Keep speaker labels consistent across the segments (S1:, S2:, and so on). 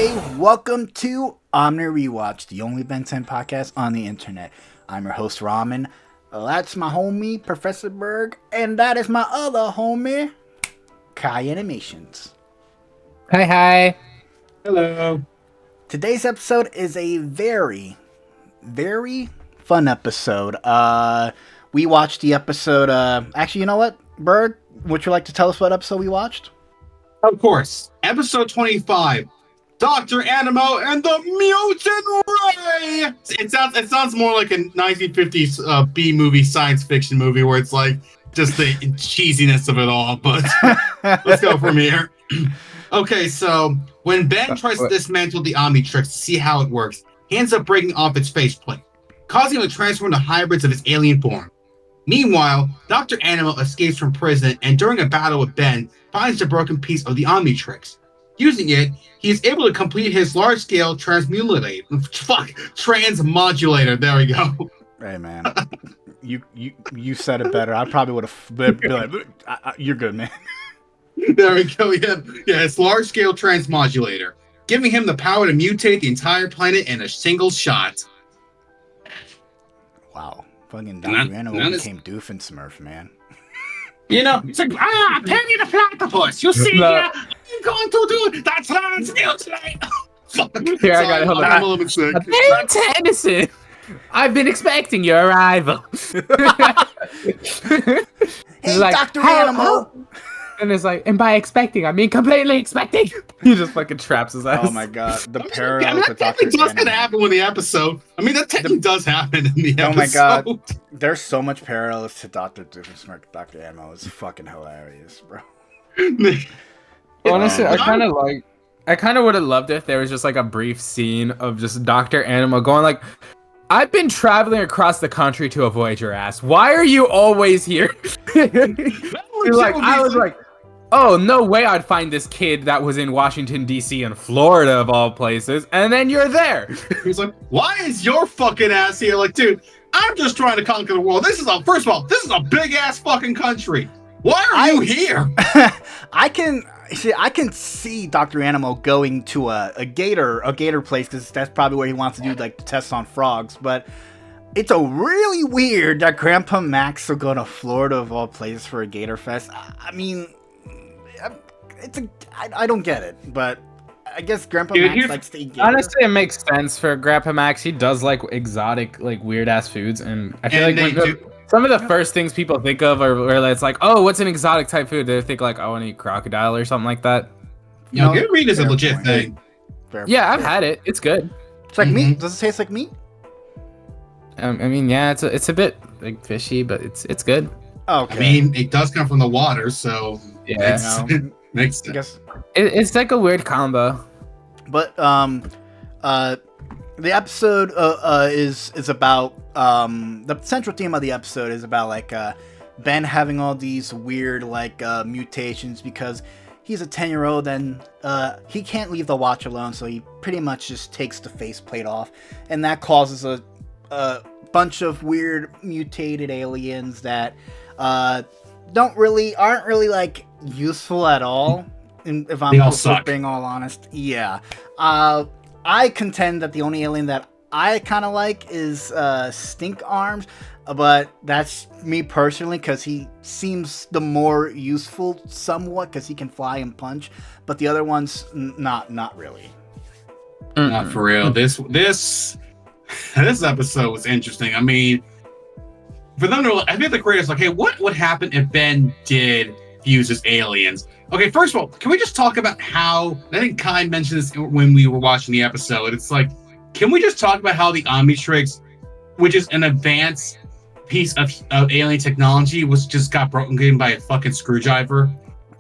S1: everybody. Welcome to Omni Rewatch, the only Ben 10 podcast on the internet. I'm your host, Ramen. That's my homie, Professor Burg, and that is my other homie, Kaianimations.
S2: Hi.
S3: Hello.
S1: Today's episode is a very, very fun episode. We watched the episode, actually, you know what, Burg? Would you like to tell us what episode we watched?
S3: Of course. Episode 25. Doctor Animo and the Mutant Ray! It sounds more like a 1950s B-movie science fiction movie where it's like just the cheesiness of it all, but let's go from here. Okay, so when Ben tries to dismantle the Omnitrix to see how it works, he ends up breaking off its faceplate, causing him to transform into hybrids of its alien form. Meanwhile, Doctor Animo escapes from prison and during a battle with Ben, finds the broken piece of the Omnitrix. Using it, he is able to complete his large-scale transmodulator. There we go.
S1: Hey, man. You said it better. I probably would have been like, you're good, man.
S3: There we go. Yeah, it's large-scale transmodulator, giving him the power to mutate the entire planet in a single shot.
S1: Wow. Fucking Doctor Animo became Doofenshmirtz, man.
S3: You know, it's like, Penny the Platypus, you see, I'm going to do that transmutate.
S2: Here, I got it. Hold on. Hey, Tennyson, I've been expecting your arrival.
S1: Hey, like, Dr. Animo.
S2: And it's like, and by expecting, I mean completely expecting. He just fucking traps his ass.
S1: Oh my god, the parallels with Dr.
S3: That technically does happen in the episode. I mean, that technically does happen in the episode.
S1: Oh my god, there's so much parallels to Dr. Doofenshmirtz, Dr. Animo. It's fucking hilarious, bro.
S2: Honestly, I kind of would have loved it if there was just like a brief scene of just Dr. Animo going like, I've been traveling across the country to avoid your ass. Why are you always here? I was like, oh, no way I'd find this kid that was in Washington, D.C. and Florida, of all places, and then you're there.
S3: He's like, why is your fucking ass here? Like, dude, I'm just trying to conquer the world. First of all, this is a big-ass fucking country. Why are you here?
S1: I can see Dr. Animo going to a gator place, because that's probably where he wants to do, like, the tests on frogs, but it's a really weird that Grandpa Max will go to Florida, of all places, for a gator fest. I mean... I don't get it, but I guess Grandpa Max likes to eat gators.
S2: Honestly, it makes sense for Grandpa Max. He does like exotic, like weird ass foods, and I feel like some of the first things people think of are where it's like, oh, what's an exotic type food? They think like, I want to eat crocodile or something like that.
S3: You know, good read is a legit thing.
S2: Yeah, I've had it. It's good.
S1: It's like meat. Does it taste like meat?
S2: I mean, yeah, it's a bit like fishy, but it's good.
S1: Okay.
S3: I mean, it does come from the water, so
S2: yeah,
S3: makes sense.
S2: It's like a weird combo.
S1: But the episode is about the central theme of the episode is about like Ben having all these weird like mutations because he's a 10-year-old and he can't leave the watch alone, so he pretty much just takes the faceplate off, and that causes a bunch of weird mutated aliens that aren't really like useful at all. If I'm being all honest, yeah. I contend that the only alien that I kind of like is Stink Arms, but that's me personally because he seems the more useful somewhat because he can fly and punch. But the other ones, not really.
S3: Not for real. This episode was interesting. I mean, for them to, I think the creators like, hey, what would happen if Ben did fuse as aliens? Okay, first of all, can we just talk about how, I think Kai mentioned this when we were watching the episode, it's like, can we just talk about how the Omnitrix, which is an advanced piece of alien technology, got broken by a fucking screwdriver?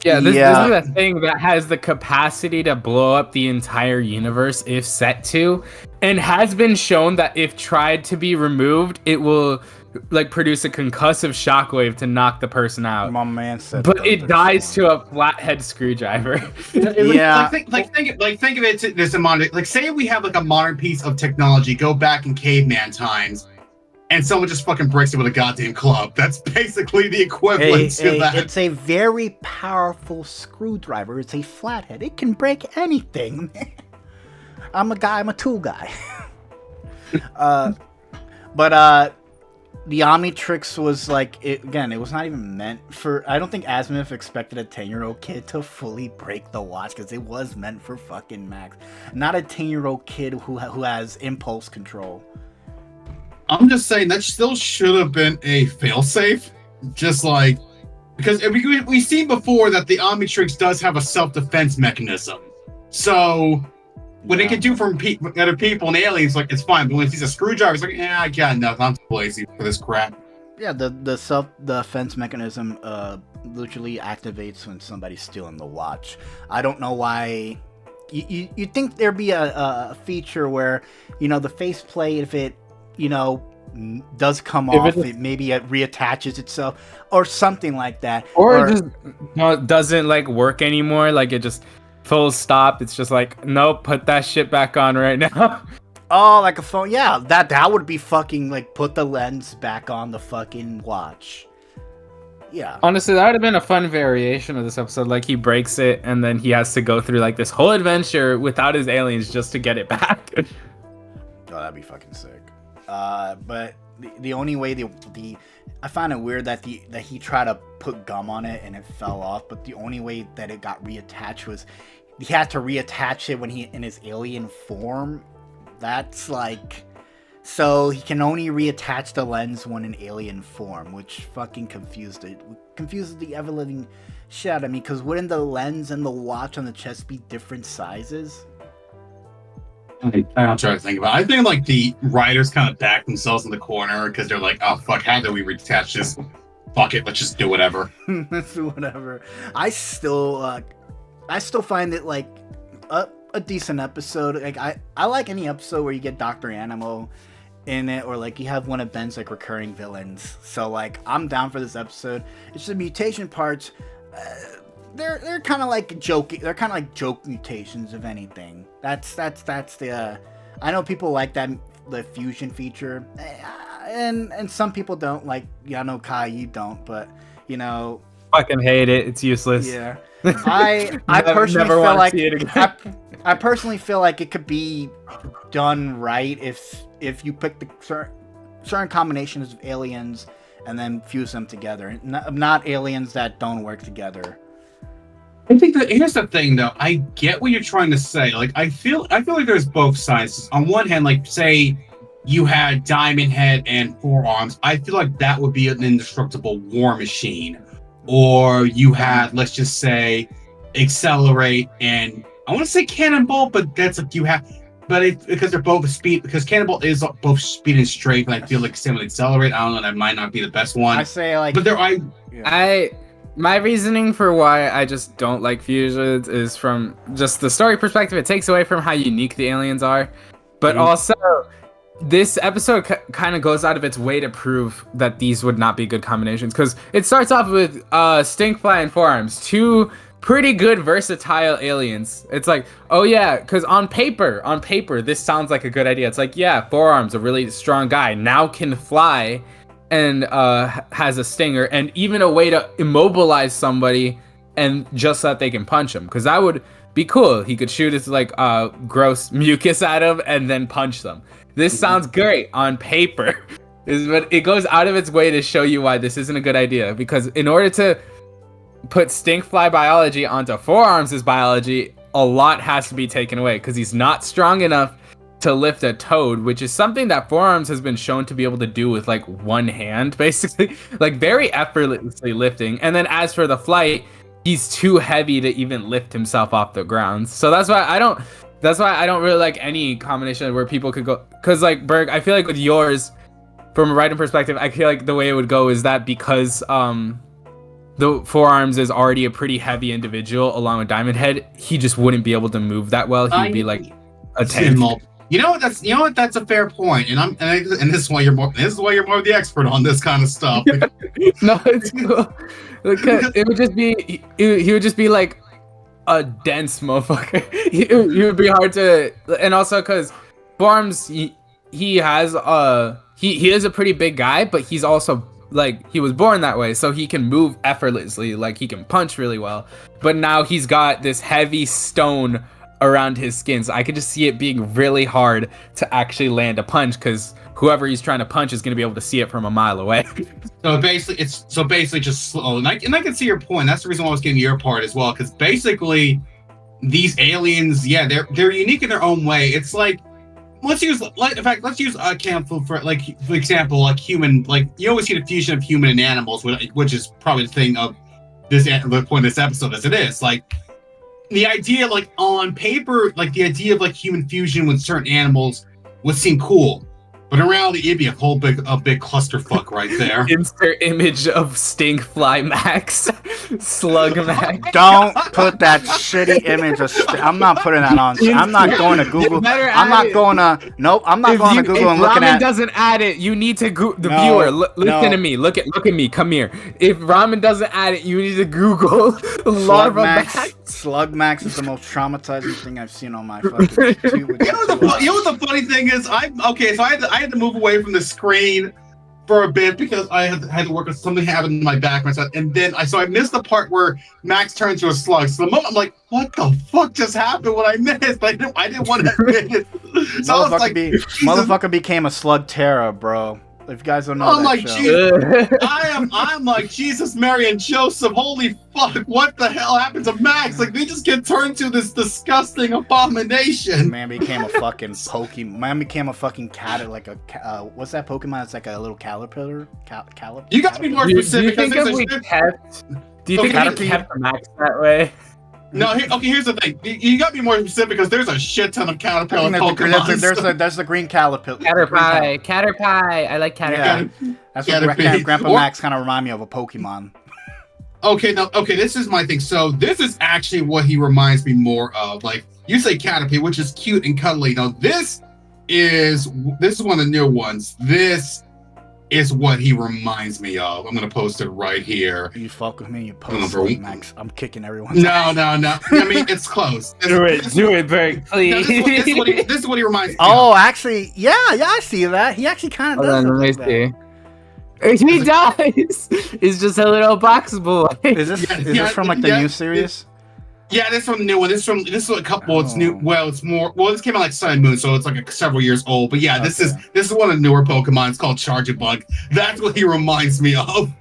S2: Yeah, this is a thing that has the capacity to blow up the entire universe if set to, and has been shown that if tried to be removed, it will like produce a concussive shockwave to knock the person out.
S1: My man said,
S2: but it dies to a flathead screwdriver.
S1: Yeah,
S3: think of it. There's a modern, like, say we have like a modern piece of technology, go back in caveman times, and someone just fucking breaks it with a goddamn club. That's basically the equivalent to that.
S1: It's a very powerful screwdriver. It's a flathead. It can break anything. I'm a tool guy. But the Omnitrix was like, it was not even meant for. I don't think Azimuth expected a 10-year-old kid to fully break the watch, because it was meant for fucking Max, not a 10-year-old kid who has impulse control.
S3: I'm just saying that still should have been a failsafe, just like, because we've seen before that the Omnitrix does have a self-defense mechanism. So what it can do from other people and aliens, like, it's fine. But when it sees a screwdriver, it's like, I got nothing. I'm too lazy for this crap.
S1: Yeah, the self-defense mechanism literally activates when somebody's stealing the watch. I don't know why. You think there'd be a feature where, the faceplate, if it, does come off, it reattaches itself or something like that.
S2: Or it just doesn't, like, work anymore. Like, it just full stop. It's just like, nope, put that shit back on right now.
S1: Oh, like a phone. Yeah, that would be fucking, like, put the lens back on the fucking watch. Yeah.
S2: Honestly, that would have been a fun variation of this episode. Like, he breaks it, and then he has to go through, like, this whole adventure without his aliens just to get it back.
S1: Oh, that'd be fucking sick. But the only way I find it weird that he tried to put gum on it and it fell off, but the only way that it got reattached was he had to reattach it when he in his alien form. That's like, so he can only reattach the lens when in alien form, which fucking confuses the ever-living shit out of me, because wouldn't the lens and the watch on the chest be different sizes?
S3: I'm trying to think about it. I think, like, the writers kind of back themselves in the corner because they're like, oh, fuck, how do we reattach this? Fuck it, let's just do whatever.
S1: Let's do whatever. I still find it, like, a decent episode. Like, I like any episode where you get Doctor Animo in it, or, like, you have one of Ben's, like, recurring villains. So, like, I'm down for this episode. It's the mutation parts. They're kind of like joking. They're kind of like joke mutations, if anything. That's the. I know people like the fusion feature, and some people don't. Like, I know Kai, you don't, but
S2: fucking hate it. It's useless.
S1: Yeah, I personally feel like I personally feel like it could be done right if you pick the certain combinations of aliens and then fuse them together. Not aliens that don't work together.
S3: I think that here's the thing, though. I get what you're trying to say. Like, I feel like there's both sides. On one hand, like, say you had Diamond Head and Four Arms, I feel like that would be an indestructible war machine. Or you had, let's just say, Accelerate and I want to say Cannonball, but that's like you have. But because they're both speed, because Cannonball is both speed and strength, and I feel like same with Accelerate. I don't know, that might not be the best one.
S1: I say, like,
S3: but
S2: my reasoning for why I just don't like fusions is from just the story perspective. It takes away from how unique the aliens are. But also, this episode kind of goes out of its way to prove that these would not be good combinations. Because it starts off with Stinkfly and Four Arms, two pretty good versatile aliens. It's like, oh yeah, because on paper, this sounds like a good idea. It's like, yeah, Four Arms, a really strong guy, now can fly and has a stinger and even a way to immobilize somebody and just so that they can punch him, because that would be cool. He could shoot his like gross mucus at him and then punch them. This sounds great on paper, but it goes out of its way to show you why this isn't a good idea, because in order to put Stinkfly biology onto Four Arms' biology, a lot has to be taken away, because he's not strong enough to lift a toad, which is something that Four Arms has been shown to be able to do with like one hand, basically, like very effortlessly lifting. And then as for the flight, he's too heavy to even lift himself off the ground. So that's why I don't really like any combination where people could go, because like Berg, I feel like with yours, from a writing perspective, I feel like the way it would go is that because the Four Arms is already a pretty heavy individual along with Diamond Head, he just wouldn't be able to move that well. He'd be like a tank.
S3: You know what? That's a fair point, and this is why you're more of the expert on this kind of stuff.
S2: No, it's cool. It would just be he would just be like a dense motherfucker. He would be hard to, and also because Four Arms, he is a pretty big guy, but he's also like, he was born that way, so he can move effortlessly, like he can punch really well. But now he's got this heavy stone around his skin. So I could just see it being really hard to actually land a punch because whoever he's trying to punch is going to be able to see it from a mile away.
S3: So basically just slow. And I can see your point. That's the reason why I was getting your part as well. Because basically, these aliens, yeah, they're unique in their own way. It's like let's use a example for example, like human. Like you always see the fusion of human and animals, which is probably the thing of the point of this episode as it is. Like the idea, like on paper, like the idea of like human fusion with certain animals would seem cool. But in reality, it'd be a big clusterfuck right there.
S2: Insert image of Stinkfly Max, Slug Max.
S1: Don't put that shitty image of. I'm not putting that on. I'm not going to Google. I'm not going to. Nope. I'm not going to Google and looking
S2: Ramen
S1: at.
S2: doesn't add it, you need to the viewer. Listen to me. Look at me. Come here. If Ramen doesn't add it, you need to Google Larva Max.
S1: Slug Max is the most traumatizing thing I've seen on my fucking YouTube.
S3: You know what the funny thing is? So I had to move away from the screen for a bit because I had to work with something happened in my background, and then I missed the part where Max turned to a slug. So the moment I'm like, what the fuck just happened? What I missed? I didn't want to admit it. So
S1: motherfucker became a slug terror, bro. If you guys don't know,
S3: I'm like, Jesus, I'm like Jesus, Mary, and Joseph. Holy fuck! What the hell happened to Max? Like they just get turned to this disgusting abomination.
S1: Man became a fucking Pokemon. Man became a fucking cat. Like a what's that Pokemon? It's like a little caterpillar.
S3: You got to be more specific.
S2: Do you think we kept Max that way?
S3: No, here's the thing. You got to be more specific because there's a shit ton of caterpillar Pokemon.
S1: There's the green caterpillar.
S2: Caterpie. I like Caterpie.
S1: Yeah. That's what Grandpa Max kind of remind me of a Pokemon.
S3: Okay, this is my thing. So this is actually what he reminds me more of. Like you say Caterpie, which is cute and cuddly. Now this is one of the new ones. This is what he reminds me of. I'm gonna post it right here.
S1: You fuck with me, you post it, Max. I'm kicking everyone.
S3: No. I mean, it's close.
S2: Do it, Berg, please.
S3: This is what he reminds me
S1: of.
S3: Actually,
S1: yeah, I see that. He actually kind of does.
S2: Let me see. He does. He's just a little box boy.
S1: Is this from like the new series?
S3: Yeah, this is from the new one. This is a couple. Well, it's new. Well, it's more. Well, this came out like Sun and Moon, so it's like several years old. But yeah, this is one of the newer Pokemon. It's called Charjabug. That's what he reminds me of.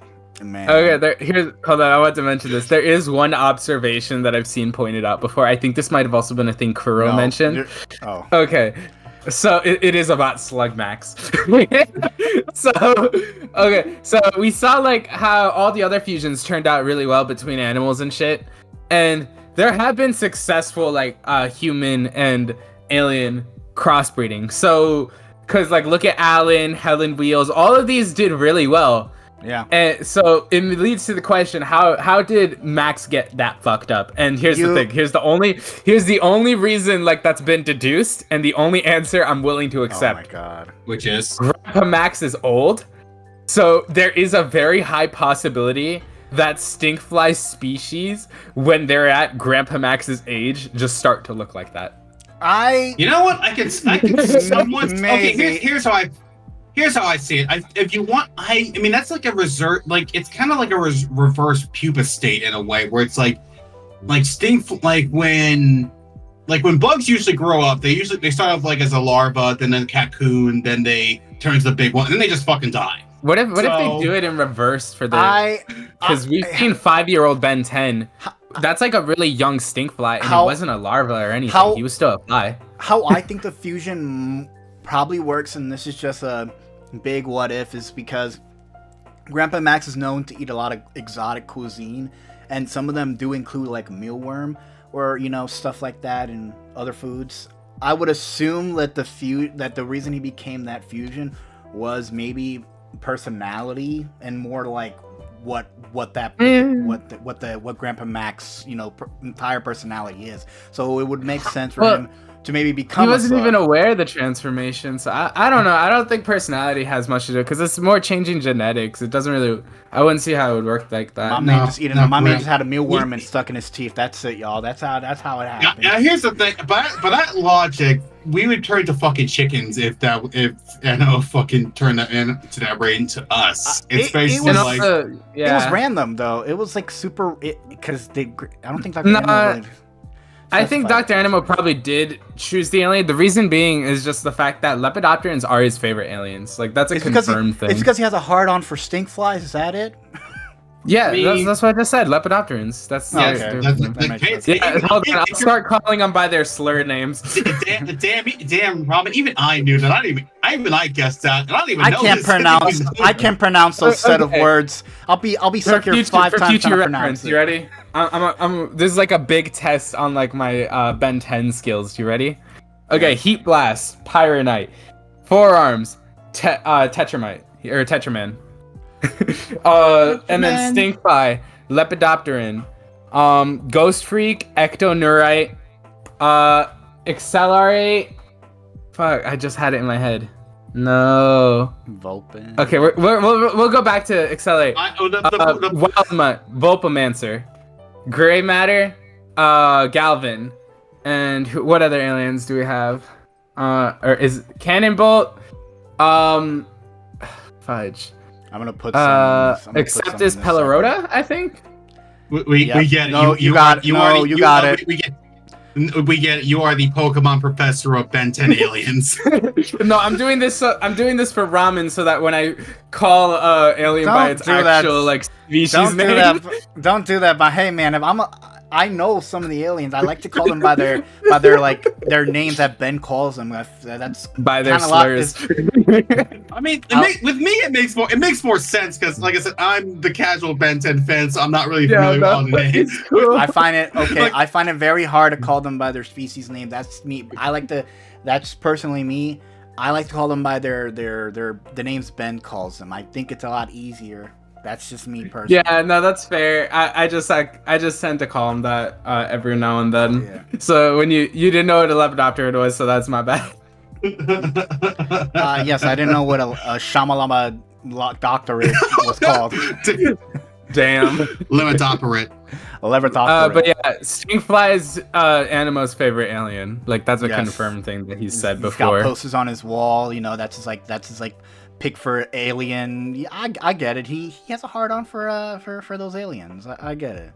S1: Man.
S2: Okay, hold on. I want to mention this. There is one observation that I've seen pointed out before. I think this might have also been a thing Kuro mentioned.
S1: Oh.
S2: Okay. So it is about Slug Max. So we saw like how all the other fusions turned out really well between animals and shit, and there have been successful like human and alien crossbreeding. So, cause like look at Alan, Helen Wheels, all of these did really well.
S1: Yeah.
S2: And so it leads to the question: how did Max get that fucked up? And here's the thing: here's the only reason like that's been deduced, and the only answer I'm willing to accept.
S1: Oh my god.
S3: Which is
S2: Grandpa Max is old, so there is a very high possibility that Stinkfly species, when they're at Grandpa Max's age, just start to look like that.
S3: You know what? I can somewhat.
S1: Maybe.
S3: Okay, here's how I see it. If you want, I mean that's like a reserve. Like it's kind of like a reverse pupa state in a way, where it's like when bugs usually grow up, they start off like as a larva, then a cocoon, then they turn into the big one, and then they just fucking die.
S2: What if they do it in reverse for the? Because we've seen 5-year-old Ben 10. That's like a really young Stinkfly, and he wasn't a larva or anything. He was still a fly.
S1: How I think the fusion probably works, and this is just a big what if, is because Grandpa Max is known to eat a lot of exotic cuisine, and some of them do include like mealworm or stuff like that and other foods. I would assume that the reason he became that fusion was maybe personality and more like what Grandpa Max entire personality is. So it would make sense for him to maybe become.
S2: He wasn't even aware of the transformation, so I don't know. I don't think personality has much to do because it's more changing genetics. It doesn't really. I wouldn't see how it would work like that.
S1: My man just had a mealworm and stuck in his teeth. That's it, y'all. That's how it happened.
S3: Now here's the thing. By that logic, we would turn to fucking chickens if fucking turned that into that rate into us. It's basically
S1: it was random though. It was like super because I don't think Doctor Animo
S2: I think Doctor Animo probably did choose the alien. The reason being is just the fact that Lepidopterans are his favorite aliens. Like that's a confirmed thing.
S1: It's because he has a hard-on for stinkflies. Is that it?
S2: Yeah, that's what I just said. Lepidopterans. That's hold on. I'll start calling them by their slur names.
S3: Damn, Ramen. Even I knew that. I guessed that, and I don't even know.
S1: I can't pronounce those set of words. I'll be stuck here 5 times trying to pronounce it.
S2: You ready? This is like a big test on like my Ben 10 skills. You ready? Okay. Heat blast, pyronite, forearms, tetramite or tetraman. And then Stinkfly, Lepidopteran, Ghost Freak, Ectoneurite, Accelerate. Fuck, I just had it in my head. No.
S1: Vulpin.
S2: Okay, we'll go back to Accelerate. Wildmutt, Vulpamancer, Gray Matter, Galvin, and what other aliens do we have? Or is Cannonbolt? Fudge.
S1: I'm gonna put some.
S2: Acceptus Pelorota, I think.
S3: We get it. You got it. We get it. You are the Pokemon professor of Ben 10 aliens.
S2: No, I'm doing this for Ramen so that when I call alien by its actual like species name.
S1: Don't do that. But hey, man, if I know some of the aliens. I like to call them by their like their names that Ben calls them. That's
S2: by their slurs.
S3: I mean, with me it makes more sense because, like I said, I'm the casual Ben 10 fan, so I'm not really familiar with all the names.
S1: Cool. I find it very hard to call them by their species name. That's me. That's personally me. I like to call them by the names Ben calls them. I think it's a lot easier. That's just me personally.
S2: Yeah, no, that's fair. I just tend to call him that every now and then. Yeah. So when you didn't know what a Lepidopter was, so that's my bad.
S1: Yes, I didn't know what a Shamalama doctorate was called.
S2: Damn.
S3: Lepidopterate.
S1: But
S2: yeah, Stinkfly is Anemo's favorite alien. Like that's a confirmed thing that he's said before.
S1: He's got posters on his wall. You know, that's his pick for alien. Yeah, I get it. He has a hard on for those aliens. I get it.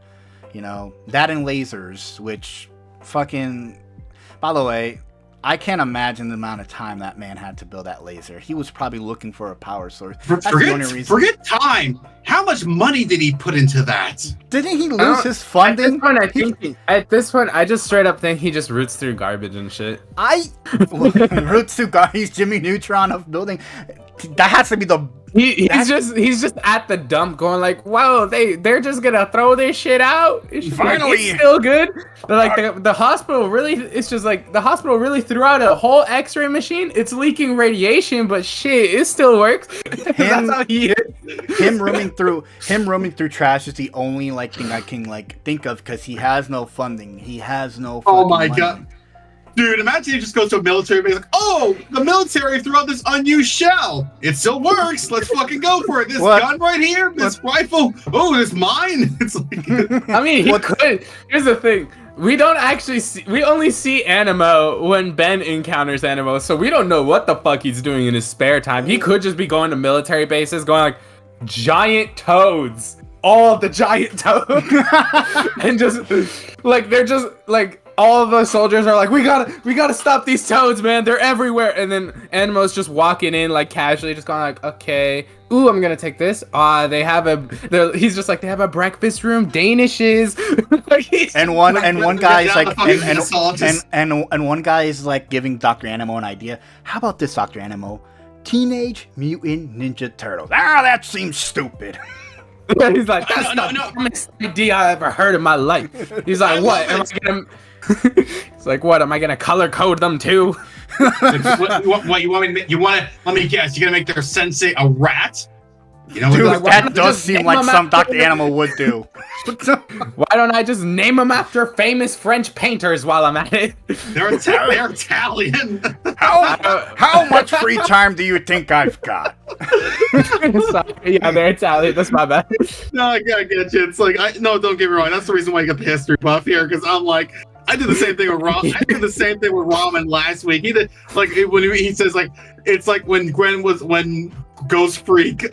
S1: You know, that and lasers, which fucking. By the way, I can't imagine the amount of time that man had to build that laser. He was probably looking for a power source. That's the only reason.
S3: Forget time. How much money did he put into that?
S1: Didn't he lose his funding?
S2: At this point, I just straight up think he just roots through garbage and shit.
S1: Roots through garbage. He's Jimmy Neutron of building. That has to be the.
S2: He's just at the dump going like, wow, they're just gonna throw this shit out.
S1: Finally,
S2: it's still good. But like the hospital really, it's just like the hospital really threw out a whole X-ray machine. It's leaking radiation, but shit, it still works. That's how he is.
S1: Him roaming through trash is the only thing I can think of because he has no funding. He has no.
S3: Oh my
S1: money.
S3: God. Dude, imagine he just goes to a military base like, oh, the military threw out this unused shell. It still works. Let's fucking go for it. This gun right here, this rifle. Oh, this mine. It's like,
S2: I mean, he could. Here's the thing. We only see Anemo when Ben encounters Anemo, so we don't know what the fuck he's doing in his spare time. He could just be going to military bases, going like, giant toads. All of the giant toads. And just, they're just, all of the soldiers are like, we gotta stop these toads, man. They're everywhere. And then Anemo's just walking in, casually, just going like, okay, ooh, I'm gonna take this. He's just like, they have a breakfast room, Danishes.
S1: and one guy is giving Doctor Animo an idea. How about this, Doctor Animo? Teenage Mutant Ninja Turtles. That seems stupid.
S2: He's like, that's the dumbest idea I ever heard in my life. He's like, what? It's like, what? Am I gonna color code them too?
S3: What you want me to? Let me guess. You're gonna make their sensei a rat? You know,
S1: dude, that does seem like some Doctor Animo would do.
S2: Why don't I just name them after famous French painters while I'm at it?
S3: They're Italian.
S1: How much free time do you think I've got?
S2: Sorry. Yeah, they're Italian. That's my bad.
S3: No, I get you. It's like, don't get me wrong. That's the reason why you got the history buff here, because I'm like, I did the same thing with Ramen. I did the same thing with Ramen last week. He did when he says it's like when Ghost Freak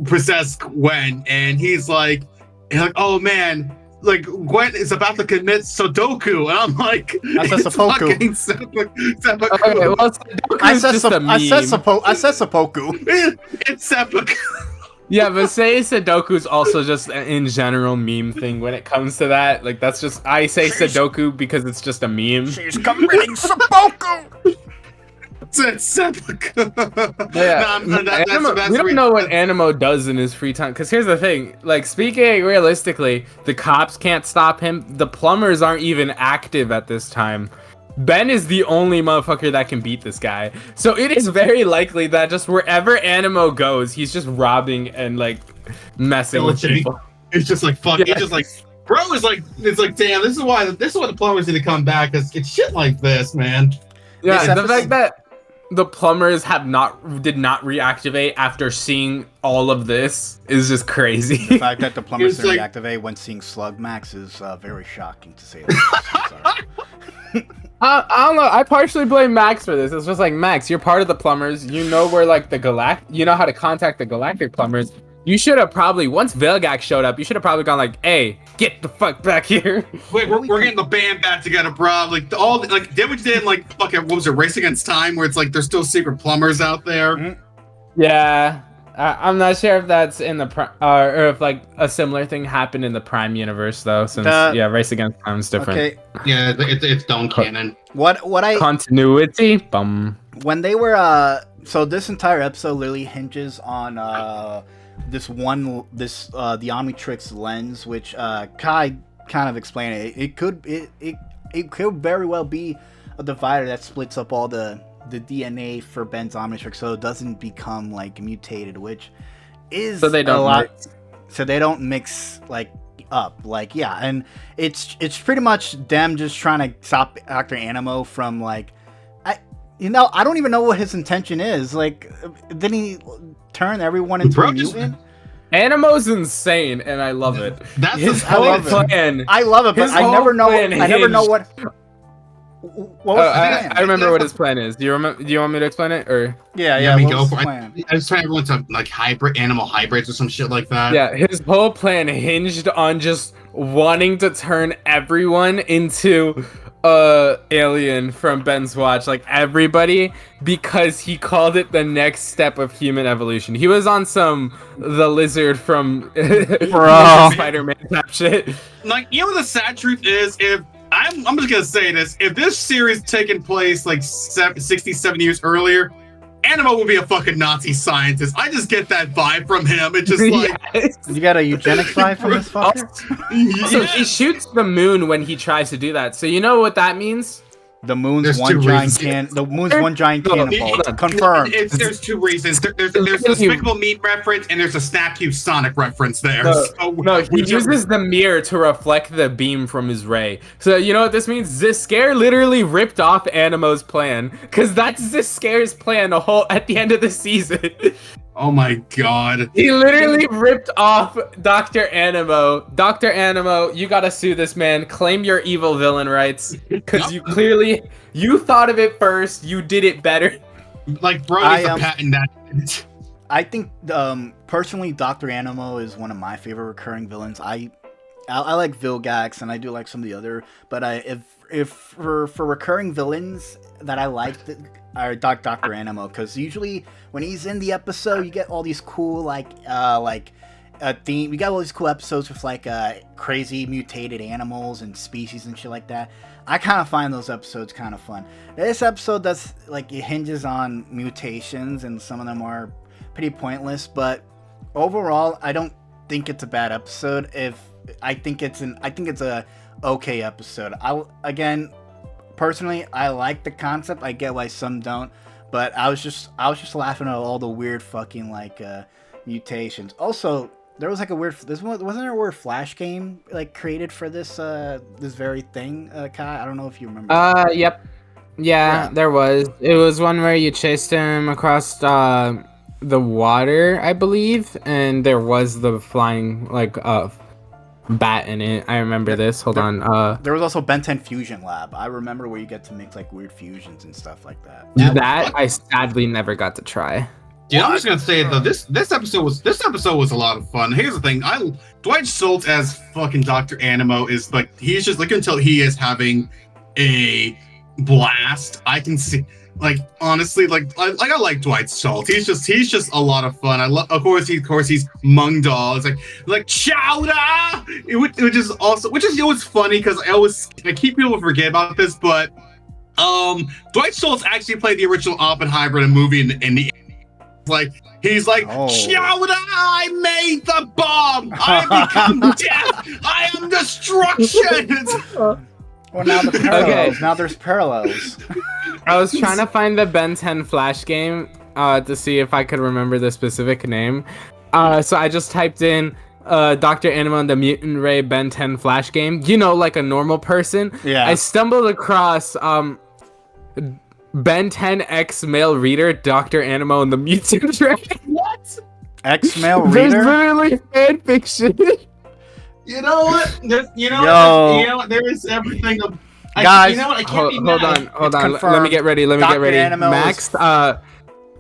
S3: possessed Gwen, and he's like, oh man, like Gwen is about to commit Sudoku, and I'm like,
S1: That's a
S3: it's
S1: seppuku.
S3: fucking seppuku.
S2: Okay, well, Sudoku
S1: I
S2: is
S1: said
S2: just a meme.
S1: I said seppuku.
S3: It's seppuku.
S2: Yeah, but say Sudoku's also just an in general meme thing when it comes to that. Like, that's just, I say Sudoku because it's just a meme.
S1: She's committing seppuku.
S3: It's seppuku.
S2: Yeah, we don't know what Anemo does in his free time. Because here's the thing, like, speaking realistically, the cops can't stop him. The plumbers aren't even active at this time. Ben is the only motherfucker that can beat this guy. So it is very likely that just wherever Anemo goes, he's just robbing and like messing with people.
S3: It's just like fuck.
S2: Yeah.
S3: It's just like, bro is like, it's like, damn. This is why the plumbers need to come back, because it's shit like this, man.
S2: Yeah, the fact that the plumbers did not reactivate after seeing all of this is just crazy.
S1: The fact that the plumbers didn't
S3: like,
S1: reactivate when seeing Slug Max is very shocking to say the least. I'm sorry.
S2: I don't know. I partially blame Max for this. It's just like, Max, you're part of the plumbers. You know where like you know how to contact the galactic plumbers. You should have probably, once Vilgax showed up, you should have probably gone like, hey, get the fuck back here.
S3: Wait, we're getting the band back together, bro. Like did what you did in like fucking, what was it, Race Against Time, where it's like there's still secret plumbers out there.
S1: Mm-hmm.
S2: Yeah. I'm not sure if that's in the or if like a similar thing happened in the Prime universe though, since Race Against Time is different.
S1: Okay.
S3: Yeah, it's don't canon.
S1: What I
S2: continuity bum.
S1: When they were so this entire episode literally hinges on the Omnitrix lens, which Kai kind of explained it. It could very well be a divider that splits up all the DNA for Ben's Omnitrix, so it doesn't become like mutated, which is
S2: so they don't mix.
S1: So they don't mix like up, like, yeah, and it's pretty much them just trying to stop Doctor Animo from like, I don't even know what his intention is. Like, didn't he turn everyone into a mutant?
S2: Animo's insane, and I love it.
S3: That's
S2: his whole plan.
S1: I love it, but I never know what. What was
S2: I remember what his plan is. Do you want me to explain it, or?
S1: Yeah.
S3: We go for it. I just trying everyone to like animal hybrids or some shit like that.
S2: Yeah, his whole plan hinged on just wanting to turn everyone into alien from Ben's watch, like everybody, because he called it the next step of human evolution. He was on some the lizard from Spider-Man type shit.
S3: Like, you know what the sad truth is? If I'm just gonna say this, if this series taken place like 67 years earlier, Anemo would be a fucking Nazi scientist. I just get that vibe from him. It's just like,
S2: yes.
S1: You got a eugenics vibe from this fucker?
S2: So he shoots the moon when he tries to do that. So you know what that means?
S1: The moon's one giant cannonball. Confirmed.
S3: There's two reasons. There's a Despicable Me reference, and there's a Snap You Sonic reference there.
S2: No, he uses the mirror to reflect the beam from his ray. So you know what this means? Ziscare literally ripped off Anemo's plan, because that's Ziscare's plan at the end of the season.
S3: Oh my god.
S2: He literally ripped off Doctor Animo. Dr. Animo, you gotta sue this man. Claim your evil villain rights. Because you thought of it first. You did it better.
S3: Like, bro, needs to patent that.
S1: I think, personally, Doctor Animo is one of my favorite recurring villains. I like Vilgax, and I do like some of the other, but if for recurring villains that I like are Doctor Animo, because usually when he's in the episode, you get all these cool theme. We got all these cool episodes with like crazy mutated animals and species and shit like that. I kind of find those episodes kind of fun. This episode does like, it hinges on mutations, and some of them are pretty pointless, but overall, I don't think it's a bad episode. I think it's a okay episode. Personally, I like the concept. I get why some don't, but I was just laughing at all the weird fucking like mutations. Also, there was like wasn't there a weird Flash game like created for this very thing, Kai? I don't know if you remember.
S2: Yep. Yeah, there was. It was one where you chased him across the water, I believe, and there was the flying like bat in it. I remember this. Hold on.
S1: There was also Ben 10 Fusion Lab. I remember where you get to make like weird fusions and stuff like that.
S2: That I sadly never got to try.
S3: Dude, I'm just gonna say it though. This episode was a lot of fun. Here's the thing: Dwight Schultz as fucking Doctor Animo is like he's just like until he is having a blast. I can see, like honestly, I like Dwight Schultz. He's just a lot of fun. Of course he's Mungdal. It's like chowder, which is always funny because I keep people forget about this, but Dwight Schultz actually played the original Oppenheimer in a movie in the. Like he's like, Chowder, I made the bomb. I become death. I am destruction.
S1: Well, now the parallels. Okay. Now there's parallels.
S2: I was trying to find the Ben 10 Flash game to see if I could remember the specific name. So I just typed in Doctor Animo and the Mutant Ray Ben 10 Flash game. You know, like a normal person.
S1: Yeah.
S2: I stumbled across Ben 10 X male reader, Doctor Animo and the Mutant Ray.
S3: What?
S1: X male reader?
S2: There's literally fan fiction.
S3: You know what? You know what? There is everything.
S1: Guys,
S3: you know what? I can't
S2: hold on. Let me get ready.
S1: Animo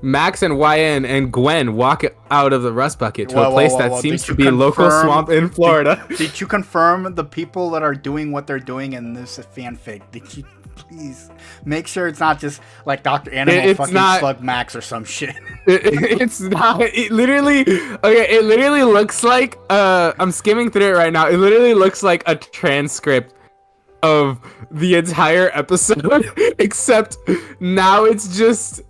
S2: Max and YN and Gwen walk out of the rust bucket to a place that seems to be a local swamp in Florida.
S1: Did you confirm the people that are doing what they're doing in this fanfic? Did you please make sure it's not just like Doctor Animo fucking Slug Max or some shit?
S2: It's not. It literally looks like I'm skimming through it right now. It literally looks like a transcript of the entire episode, except now it's just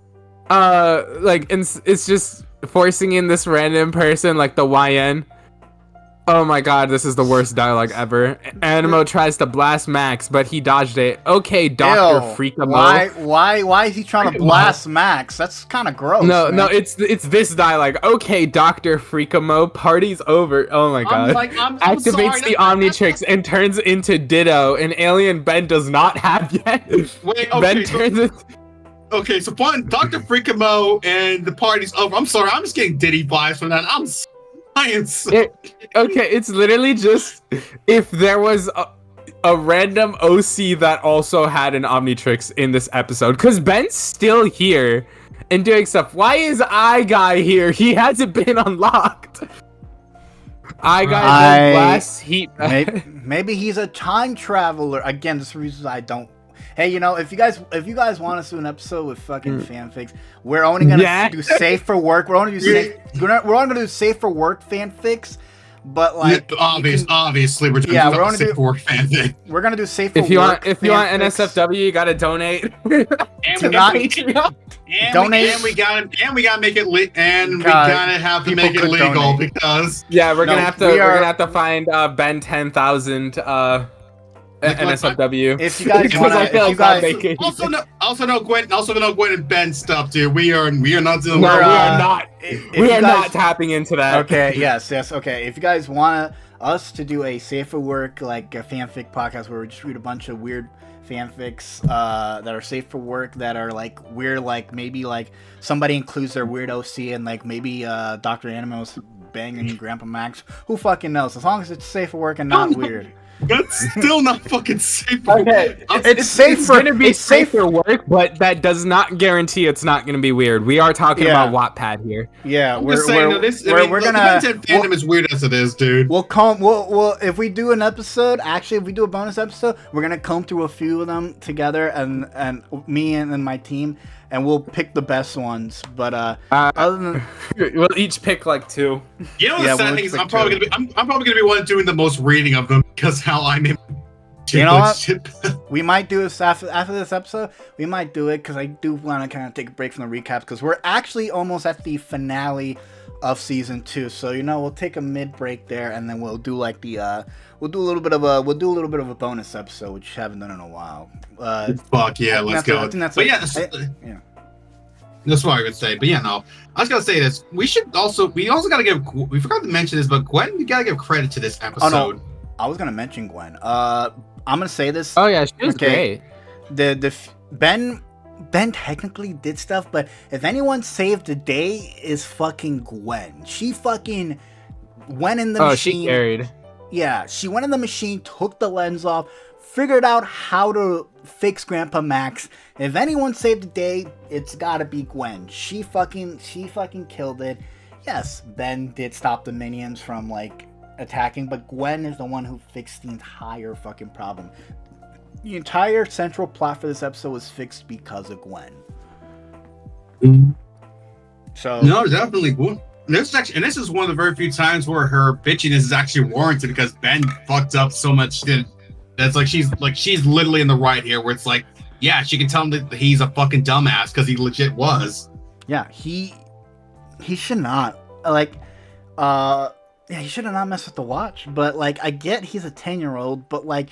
S2: it's just forcing in this random person like the YN. Oh my god, this is the worst dialogue ever. Anemo tries to blast Max, but he dodged it. Okay, Doctor Freakamo.
S1: Why is he trying to blast Max? That's kind of gross.
S2: No, it's this dialogue. Okay, Doctor Freakamo, party's over. Oh my god. Activates the Omnitrix and turns into Ditto, an alien Ben does not have yet.
S3: Wait, okay. Okay, so Dr. Freakamo and the party's over. I'm sorry, I'm just getting Diddy vibes from that. I'm science.
S2: It's literally just if there was a random OC that also had an Omnitrix in this episode, because Ben's still here and doing stuff. Why is Guy here? He hasn't been unlocked. Guy does blast heat.
S1: Maybe he's a time traveler. Again, this is the reason I don't. Hey, you know, if you guys want us to do an episode with fucking fanfics, we're only gonna do safe for work. We're only gonna do safe for work fanfics, but like
S3: obviously we're doing safe for work fanfic.
S1: We're gonna do safe for work.
S2: If you want NSFW, you gotta donate.
S1: Donate.
S3: And we gotta make it we gotta have to make it legal because
S2: we're gonna have to find Ben 10,000 NSFW.
S1: If you guys want
S3: also know Gwen and Ben stuff, dude. We are not doing.
S2: We are not tapping into that.
S1: Okay. Yes. Okay. If you guys want us to do a safer work like a fanfic podcast where we just read a bunch of weird fanfics that are safe for work, that are like weird, like maybe like somebody includes their weird OC and like maybe Doctor Animo's banging Grandpa Max. Who fucking knows? As long as it's safe for work and not weird.
S3: That's still not fucking safe.
S2: Okay, it's gonna be safe for work, but that does not guarantee it's not gonna be weird. We are talking about Wattpad here.
S1: Yeah,
S3: we're gonna. The fandom is weird as it is, dude.
S1: We'll if we do an episode. Actually, if we do a bonus episode, we're gonna comb through a few of them together, and me and my team, and we'll pick the best ones. But other than
S2: we'll each pick like 2.
S3: You know the sad thing is, I'm probably gonna be one doing the most reading of them because how I'm.
S1: You know what? We might do this after this episode. We might do it because I do want to kind of take a break from the recaps because we're actually almost at the finale of season 2. So we'll take a mid break there, and then we'll do like the we'll do a little bit of a bonus episode, which I haven't done in a while.
S3: Fuck yeah, let's go. That's what I would say. But yeah, no, I was gonna say this. We also gotta give. We forgot to mention this, but Gwen, we gotta give credit to this episode.
S1: Oh, no. I was gonna mention Gwen. I'm gonna say this.
S2: Oh yeah, she was great.
S1: The Ben technically did stuff, but if anyone saved the day, is fucking Gwen. She fucking went in the machine.
S2: She carried.
S1: Yeah, she went in the machine, took the lens off, figured out how to fix Grandpa Max. If anyone saved the day, it's gotta be Gwen. She fucking killed it. Yes, Ben did stop the minions from like attacking, but Gwen is the one who fixed the entire fucking problem. The entire central plot for this episode was fixed because of Gwen. So
S3: no, definitely. This is one of the very few times where her bitchiness is actually warranted because Ben fucked up so much shit. That's she's literally in the right here, where it's like, yeah, she can tell him that he's a fucking dumbass because he legit was.
S1: Yeah, he should not he should have not messed with the watch. But like, I get he's a 10-year-old, but like,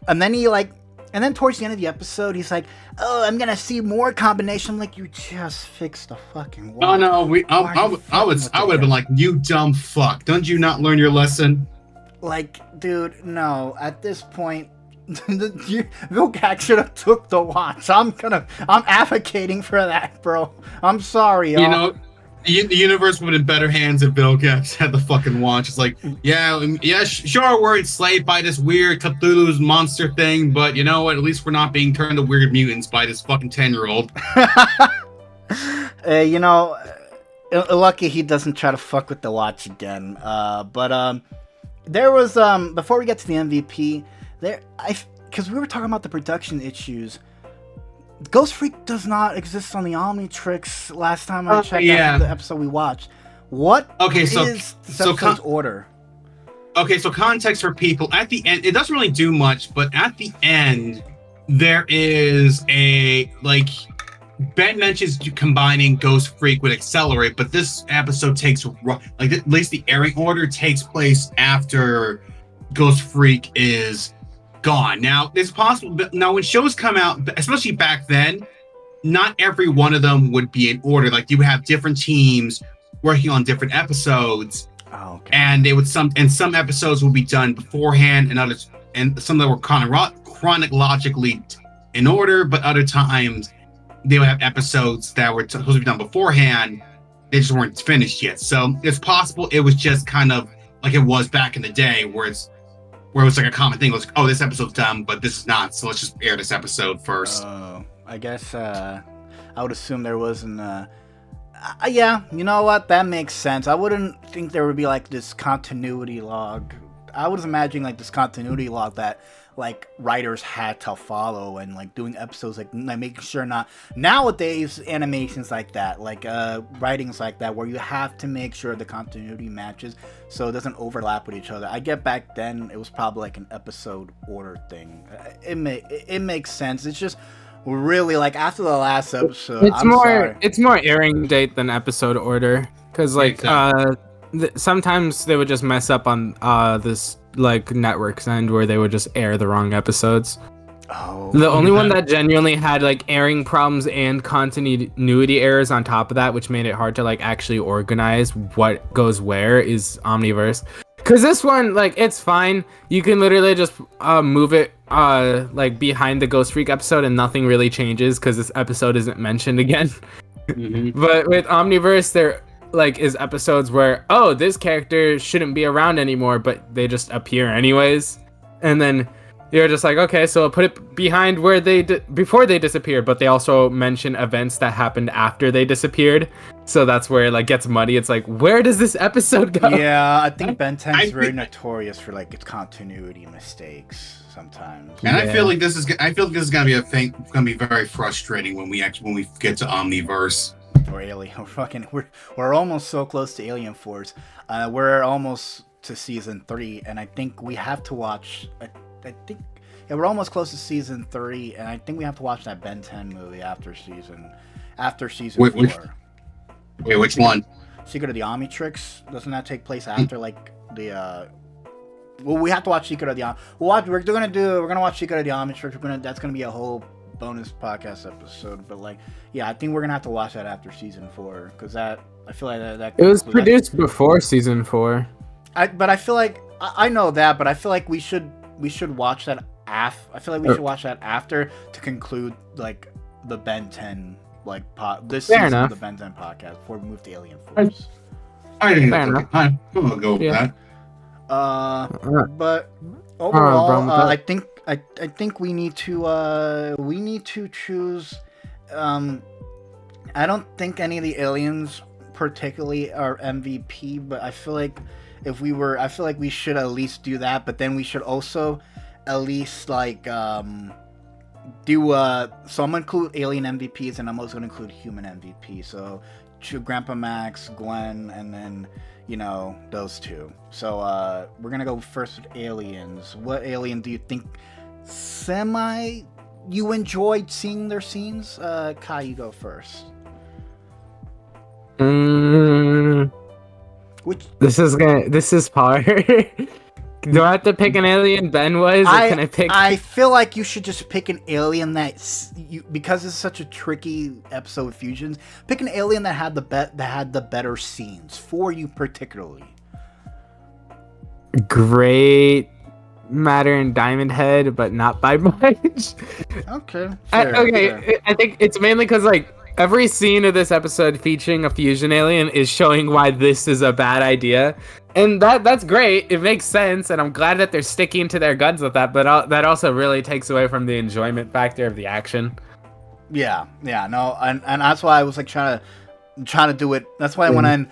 S1: and then towards the end of the episode, he's like, "Oh, I'm gonna see more combination." I'm like, you just fixed the fucking watch.
S3: Oh no, I would have been like, you dumb fuck! Don't you not learn your lesson?
S1: Like, dude, no. At this point, Vilgax should have took the watch. I'm advocating for that, bro. I'm sorry, y'all.
S3: You know, the universe would be in better hands if Vilgax had the fucking watch. It's like, sure, we're enslaved by this weird Cthulhu's monster thing, but you know what? At least we're not being turned to weird mutants by this fucking 10-year-old.
S1: Lucky he doesn't try to fuck with the watch again. But there was before we get to the MVP, because we were talking about the production issues. Ghost Freak does not exist on the Omnitrix. Last time I checked, after the episode we watched. What is this episode's order?
S3: Okay, so context for people. At the end, it doesn't really do much, but at the end, there is a Ben mentions combining Ghost Freak with Accelerate, but this episode takes at least the airing order takes place after Ghost Freak is gone. Now, it's possible, but now when shows come out, especially back then, not every one of them would be in order. Like, you would have different teams working on different episodes.
S1: Oh, okay.
S3: And they would some episodes would be done beforehand, and others, and some that were chronologically in order, but other times they would have episodes that were supposed to be done beforehand. They just weren't finished yet. So it's possible it was just kind of like it was back in the day, where it was like a common thing. It was like, oh, this episode's done, but this is not. So let's just air this episode first.
S1: I guess I would assume there wasn't. Yeah, you know what? That makes sense. I wouldn't think there would be like this continuity log. I was imagining like this continuity log that like writers had to follow, and like doing episodes like making sure not nowadays animations like that, like writings like that, where you have to make sure the continuity matches so it doesn't overlap with each other. I get back then it was probably like an episode order thing. It makes sense. It's just really like after the last episode,
S2: it's more airing date than episode order, because like sometimes they would just mess up on this like network's end where they would just air the wrong episodes. The only one that genuinely had like airing problems and continuity errors on top of that, which made it hard to like actually organize what goes where, is Omniverse. Because this one, like, it's fine. You can literally just move it like behind the Ghost Freak episode and nothing really changes because this episode isn't mentioned again. Mm-hmm. But with Omniverse, there like is episodes where, oh, this character shouldn't be around anymore, but they just appear anyways. And then you're just like, okay, so I'll put it behind where they before they disappeared, but they also mention events that happened after they disappeared. So that's where it like gets muddy. It's like, where does this episode go?
S1: Yeah, I think Ben 10 is very notorious for like its continuity mistakes sometimes.
S3: And I feel like this is gonna be a thing. Gonna be very frustrating when we get to Omniverse.
S1: Or Alien. We're almost so close to Alien Force. We're almost to season 3, and I think we have to watch. We're almost close to season 3, and I think we have to watch that Ben 10 movie after season 4.
S3: Wait, which one?
S1: Secret of the Omnitrix. Doesn't that take place after like the? Well, we have to watch Secret of the We're gonna watch Secret of the Omnitrix. That's gonna be a whole bonus podcast episode. But like, yeah, I think we're gonna have to watch that after season 4, because I feel like that.
S2: It was produced before season 4.
S1: But I feel like I know that, but I feel like we should watch that I feel like we should watch that after to conclude like the Ben 10 this
S2: Fair
S1: season
S2: enough.
S1: of the Ben 10 podcast before we move to Alien Force.
S3: I'm gonna go with that.
S1: But overall, I think I think we need to choose. I don't think any of the aliens particularly are MVP, but I feel like we should at least do that. But then we should also at least like do so I'm gonna include alien MVPs and I'm also gonna include human MVP. So Grandpa Max, Gwen, and then those two. So we're gonna go first with aliens. What alien do you think you enjoyed seeing their scenes? Kai, you go first. This
S2: is hard. Do I have to pick an alien Ben was, or can I pick?
S1: I feel like you should just pick an alien because it's such a tricky episode with fusions. Pick an alien that had the better scenes for you particularly.
S2: Great Matter and Diamond Head, but not by much.
S1: Okay.
S2: Fair. I think it's mainly because every scene of this episode featuring a fusion alien is showing why this is a bad idea. And that's great. It makes sense, and I'm glad that they're sticking to their guns with that, but that also really takes away from the enjoyment factor of the action.
S1: Yeah, no, and that's why I was trying to do it. That's why when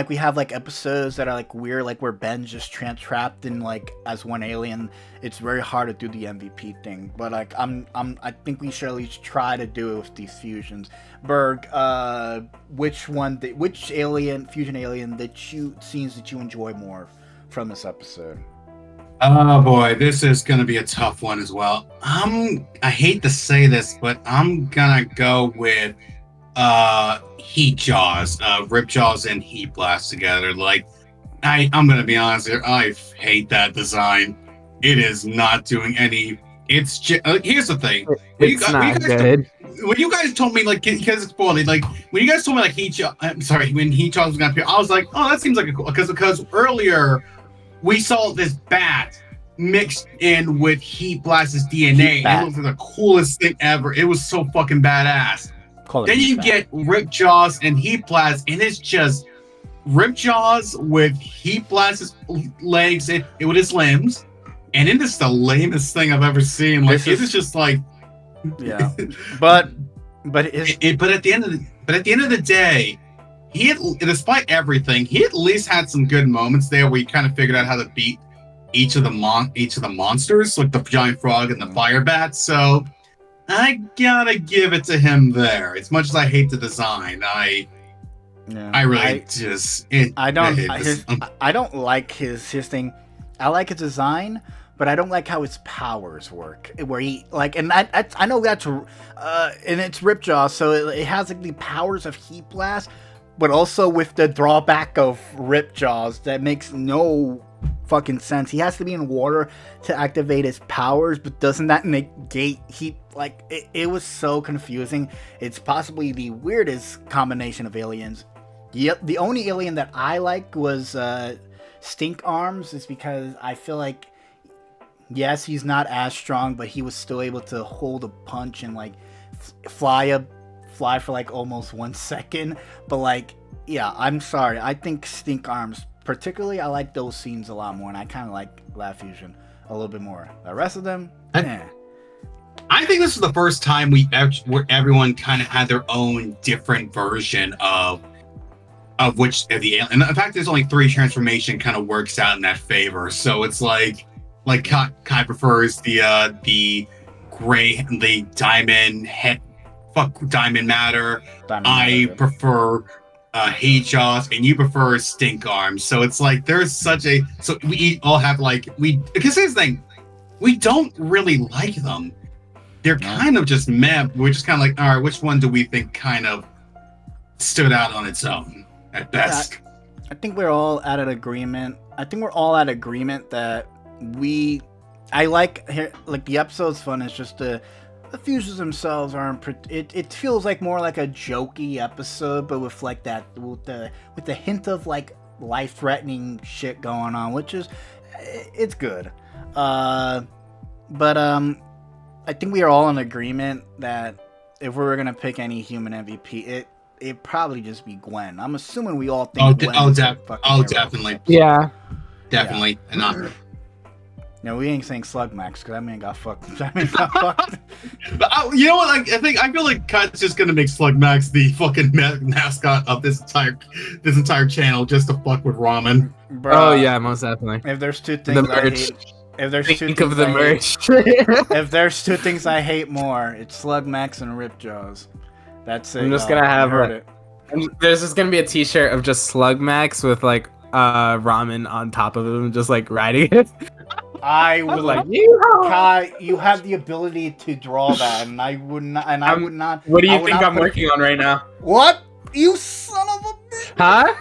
S1: we have episodes that are weird, where Ben's just trapped in as one alien, it's very hard to do the MVP thing. But I think we should at least try to do it with these fusions. Burg, which fusion alien scenes that you enjoy more from this episode?
S3: Oh boy, this is gonna be a tough one as well. I hate to say this, but I'm gonna go with Heat Jaws, Rip Jaws and Heat Blast together. I'm gonna be honest here, I hate that design. It is not doing any. It's just, here's the thing. When you guys told me because it's spoiled, when you guys told me when Heat Jaws was gonna appear, I was like, oh, that seems like a cool, because earlier we saw this bat mixed in with Heat Blast's DNA. It was the coolest thing ever. It was so fucking badass. Then you get Rip Jaws and Heat Blast, and it's just Rip Jaws with Heat Blast's legs and with his limbs, and it is the lamest thing I've ever seen. It is just
S1: yeah, but
S3: at the end of the day, despite everything, he at least had some good moments there where he kind of figured out how to beat each of the monsters, like the giant frog and the fire bat. So I gotta give it to him there. As much as I hate the design, I don't like his thing. I like his design, but I don't like how his powers work. Where he and I know that's and it's Ripjaw, so it has the powers of Heat Blast, but also with the drawback of Ripjaws that makes no fucking sense. He has to be in water to activate his powers, but doesn't that negate heat? It was so confusing. It's possibly the weirdest combination of aliens. Yep, the only alien that I like was Stink Arms, is because I feel yes, he's not as strong, but he was still able to hold a punch and fly for almost 1 second. But yeah, I'm sorry. I think Stink Arms, particularly, I like those scenes a lot more, and I kind of like Lab Fusion a little bit more. The rest of them, I think this is the first time where everyone kind of had their own different version of which of the alien. And in fact, there's only 3 transformation kind of works out in that favor. So it's Kai prefers the gray, the diamond head, diamond matter. I prefer Heat Jaws, and you prefer Stink Arms. So it's there's such a, so we all have because here's the thing, we don't really like them. They're kind of just meh. We're just kind of all right, which one do we think kind of stood out on its own at best?
S1: Yeah, I think we're all at an agreement. That I like the episode's fun. It's just the fusions themselves aren't. It feels more like a jokey episode, but with with the hint of life-threatening shit going on, which is it's good. But I think we are all in agreement that if we were gonna pick any human MVP, it'd probably just be Gwen. I'm assuming we all think.
S3: Definitely.
S2: Yeah,
S3: definitely, and
S1: we ain't saying Slug Max because that man got fucked. That man got fucked.
S3: You know what? I feel like Kai's just gonna make Slug Max the fucking mascot of this entire channel just to fuck with Ramen.
S1: Bruh,
S2: Oh yeah, most definitely.
S1: If there's two things I hate, if there's two things I hate more, it's Slug Max and Rip Jaws. That's it.
S2: I'm just gonna have
S1: it.
S2: There's just gonna be a T-shirt of just Slug Max with like Ramen on top of him, just like riding it.
S1: I would
S2: like,
S1: Kai, you have the ability to draw that, and I would not. And I would not.
S2: What do you think I'm working on right now?
S1: What? You son of a bitch!
S2: Huh?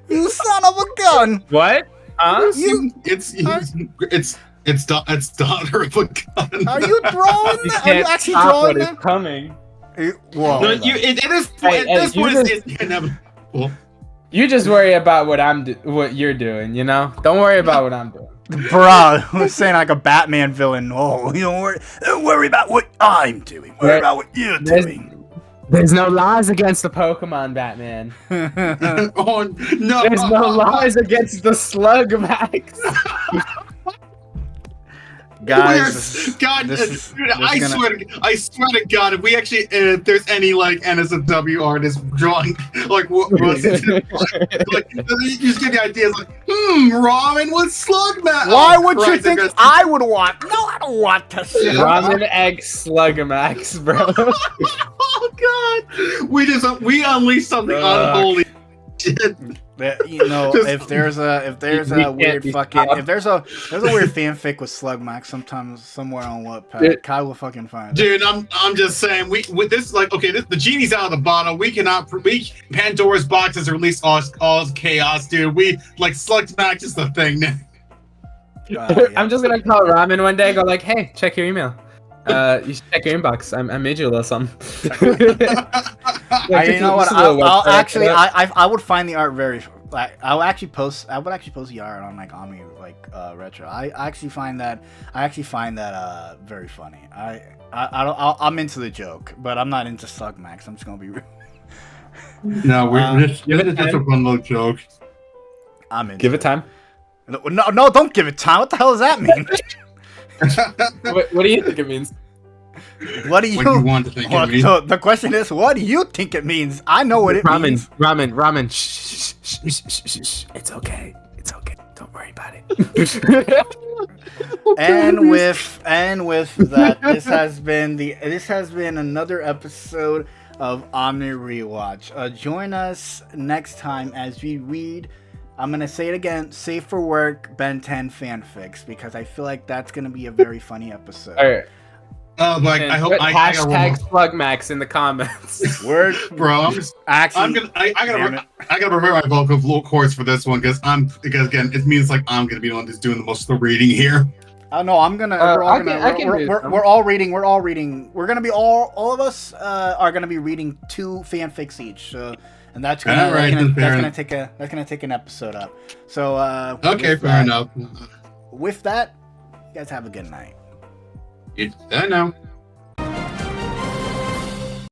S1: You son of a gun!
S2: What? Huh?
S3: It's daughter of a gun.
S1: Are you drawing that? Are you actually drawing that?
S2: Coming.
S1: Whoa.
S3: No, at this point, it's inevitable.
S2: You just worry about what you're doing, you know? Don't worry about what I'm doing.
S1: Bruh, who's saying like a Batman villain? No, you don't worry about what I'm doing. Worry about what you're doing.
S2: There's no laws against the Pokemon, Batman.
S3: Oh, no.
S2: There's no laws against the Slug Max.
S1: Guys,
S3: I swear to God, if we actually, if there's any like NSFW artist drawing like what was it? Like, you just get the idea, like, Ramen with Slug Max.
S1: Why would you think I would want? No, I don't want to see
S2: Ramen Egg Slug Max, bro.
S3: Oh God, we unleashed something unholy. Shit.
S1: You know, if there's a weird fanfic with Slug Max somewhere on Wattpad, Kai will fucking find it.
S3: Dude, I'm just saying, with this, like, okay, the genie's out of the bottle. Pandora's box has released all chaos, dude. Slug Max is the thing now.
S1: Yeah.
S2: I'm just gonna call Ramen one day and go like, hey, check your email. You should check your inbox. I made you a little something.
S1: You know what? I would find the art very. I would actually post the art on like Omni retro. I actually find that very funny. I'm into the joke, but I'm not into Slug Max. I'm just gonna be real.
S3: No, this is just a fun little joke.
S1: I'm into
S2: Give it time.
S1: No, don't give it time. What the hell does that mean?
S2: What do you think it means?
S1: What do you
S3: want to think it means?
S1: So the question is, what do you think it means? I know what it means.
S2: Ramen. Shh. It's okay. Don't worry about it.
S1: and with that, this has been another episode of Omni Rewatch. Join us next time as we read. I'm going to say it again, Safe for Work Ben 10 fanfics, because I feel like that's going to be a very funny episode.
S2: All right.
S3: I hope
S2: hashtag Slug Max in the comments.
S1: Word,
S3: bro. I gotta prepare my vocal cords for this one because again it means like I'm gonna be the one that's doing the most of the reading here.
S1: No, I'm gonna. We're all reading. We're gonna be all of us are gonna be reading 2 fanfics each. So. And that's gonna take an episode up. So
S3: okay, fair enough.
S1: With that, you guys have a good night.
S3: I know.